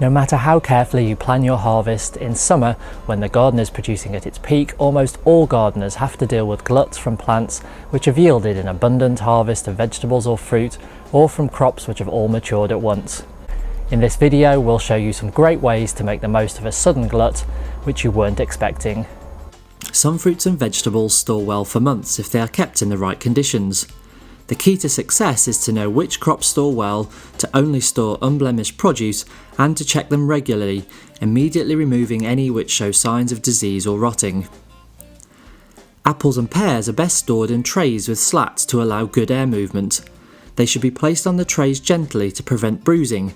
No matter how carefully you plan your harvest, in summer, when the garden is producing at its peak, almost all gardeners have to deal with gluts from plants which have yielded an abundant harvest of vegetables or fruit, or from crops which have all matured at once. In this video, we'll show you some great ways to make the most of a sudden glut which you weren't expecting. Some fruits and vegetables store well for months if they are kept in the right conditions. The key to success is to know which crops store well, to only store unblemished produce, and to check them regularly, immediately removing any which show signs of disease or rotting. Apples and pears are best stored in trays with slats to allow good air movement. They should be placed on the trays gently to prevent bruising,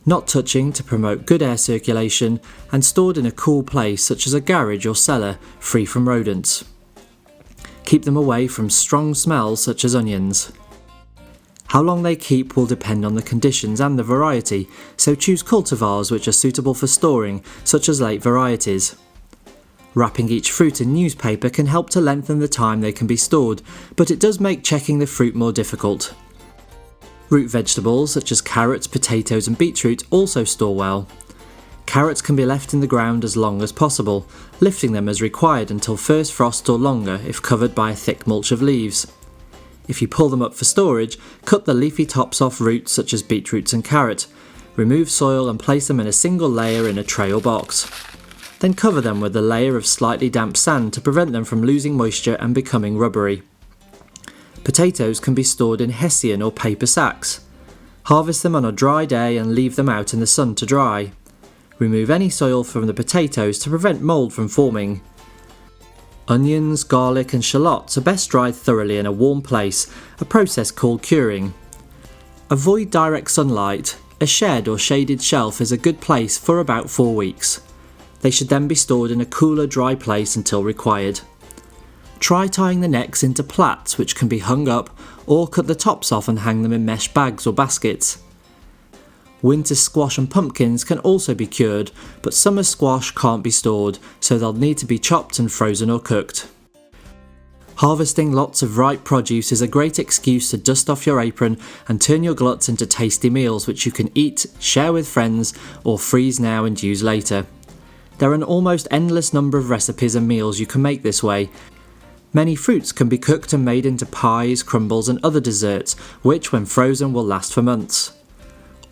not touching to promote good air circulation, and stored in a cool place such as a garage or cellar, free from rodents. Keep them away from strong smells such as onions. How long they keep will depend on the conditions and the variety, so choose cultivars which are suitable for storing, such as late varieties. Wrapping each fruit in newspaper can help to lengthen the time they can be stored, but it does make checking the fruit more difficult. Root vegetables such as carrots, potatoes and beetroot also store well. Carrots can be left in the ground as long as possible, lifting them as required until first frost or longer if covered by a thick mulch of leaves. If you pull them up for storage, cut the leafy tops off roots such as beetroots and carrot. Remove soil and place them in a single layer in a tray or box. Then cover them with a layer of slightly damp sand to prevent them from losing moisture and becoming rubbery. Potatoes can be stored in hessian or paper sacks. Harvest them on a dry day and leave them out in the sun to dry. Remove any soil from the potatoes to prevent mould from forming. Onions, garlic and shallots are best dried thoroughly in a warm place, a process called curing. Avoid direct sunlight. A shed or shaded shelf is a good place for about 4 weeks. They should then be stored in a cooler, dry place until required. Try tying the necks into plats which can be hung up, or cut the tops off and hang them in mesh bags or baskets. Winter squash and pumpkins can also be cured, but summer squash can't be stored, so they'll need to be chopped and frozen or cooked. Harvesting lots of ripe produce is a great excuse to dust off your apron and turn your gluts into tasty meals which you can eat, share with friends, or freeze now and use later. There are an almost endless number of recipes and meals you can make this way. Many fruits can be cooked and made into pies, crumbles and other desserts, which when frozen will last for months.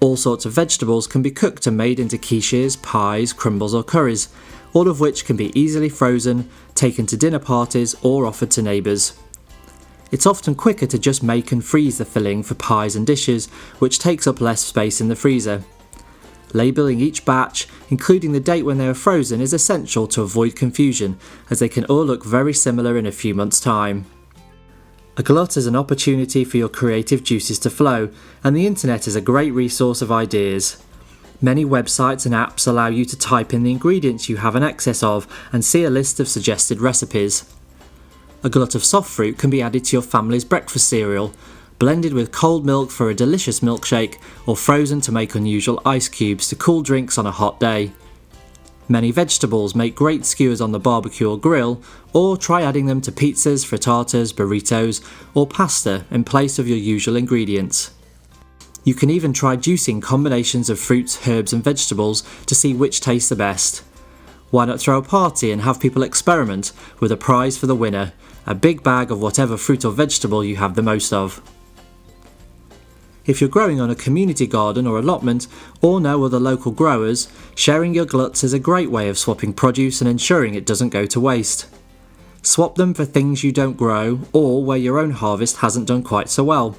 All sorts of vegetables can be cooked and made into quiches, pies, crumbles or curries, all of which can be easily frozen, taken to dinner parties or offered to neighbours. It's often quicker to just make and freeze the filling for pies and dishes, which takes up less space in the freezer. Labelling each batch, including the date when they are frozen, is essential to avoid confusion, as they can all look very similar in a few months' time. A glut is an opportunity for your creative juices to flow, and the internet is a great resource of ideas. Many websites and apps allow you to type in the ingredients you have an excess of and see a list of suggested recipes. A glut of soft fruit can be added to your family's breakfast cereal, blended with cold milk for a delicious milkshake, or frozen to make unusual ice cubes to cool drinks on a hot day. Many vegetables make great skewers on the barbecue or grill, or try adding them to pizzas, frittatas, burritos, or pasta in place of your usual ingredients. You can even try juicing combinations of fruits, herbs and vegetables to see which tastes the best. Why not throw a party and have people experiment with a prize for the winner, a big bag of whatever fruit or vegetable you have the most of. If you're growing on a community garden or allotment, or know other local growers, sharing your gluts is a great way of swapping produce and ensuring it doesn't go to waste. Swap them for things you don't grow, or where your own harvest hasn't done quite so well.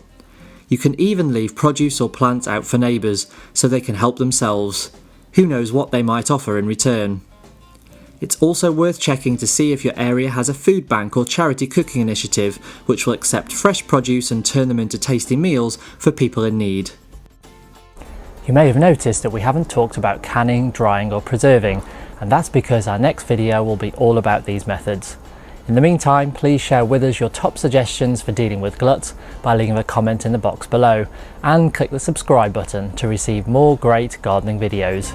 You can even leave produce or plants out for neighbours, so they can help themselves. Who knows what they might offer in return. It's also worth checking to see if your area has a food bank or charity cooking initiative which will accept fresh produce and turn them into tasty meals for people in need. You may have noticed that we haven't talked about canning, drying or preserving, and that's because our next video will be all about these methods. In the meantime, please share with us your top suggestions for dealing with gluts by leaving a comment in the box below, and click the subscribe button to receive more great gardening videos.